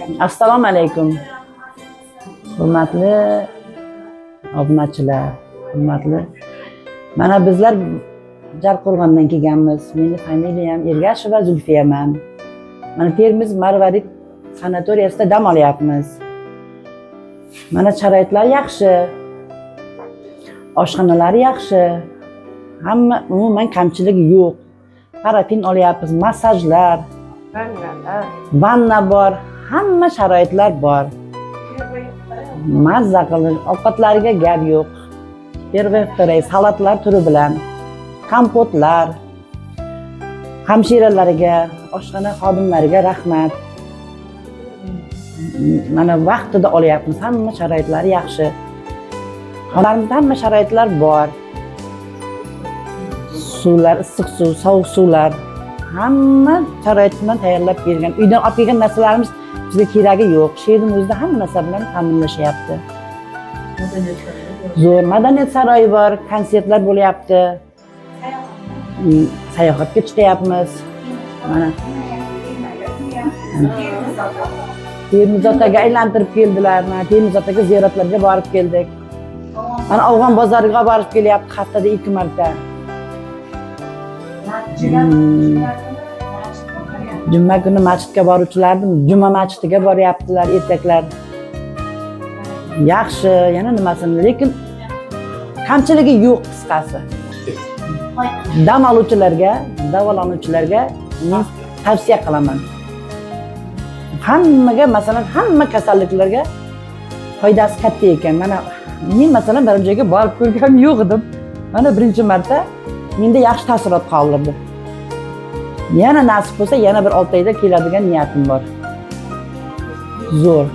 Assalomu alaykum. Hurmatli obunachilar, hurmatli. Mana bizlar Jarqo'rg'ondan kelganmiz. Meni familiyam Ergasheva Zulfiyaman. Mana Termiz Marvarid sanatoriyasida dam olyapmiz. Mana sharoitlar yaxshi. Oshxonalar yaxshi. Hamma umuman kamchilik yo'q. Parafin olyapmiz, massajlar, vanna bor, hamma sharoitlar bor. Mazza qilib, ovqatlariga gap yo'q. Первый, salatlar turi bilan, kompotlar, hamshiralarga, oshxona xodimlariga rahmat. Mana vaqtida olyapmiz, hamma sharoitlari yaxshi. Xonalarimizda hamma sharoitlar bor. Suvlar, issiq suv, sovuq suvlar, hamma sharoit bilan tayyorlab bergan. Uydan olib kelgan narsalarimiz bizga keragi yo'q. Sherning o'zida hamma narsa bilan ta'minlashyapti. Zo'r madaniyat saroyi bor, konsertlar bo'lyapti. Sayohatga chiqyapmiz. Mana Termiz otaga aylantirib keldilar. Mana Termiz otaga ziyoratlarga borib keldik. Mana Afg'on bozoriga borib kelyapti haftada 2 marta. Juma kuni masjidga boruvchilarni juma masjidiga boryaptilar erkaklar. Yaxshi, yana nimasini, lekin kamchiligi yo'q qisqasi. Dam oluvchilarga, davolanuvchilarga men tavsiya qilaman. Hammaga, masalan, hamma kasalliklarga foydasi katta ekan. Mana men masalan bir joyga borib ko'rganim yo'q edim. Mana birinchi marta menda yaxshi taassurot qoldirdi. Yana nasib bo'lsa, yana bir 6 oyda keladigan niyatim bor. Zo'r.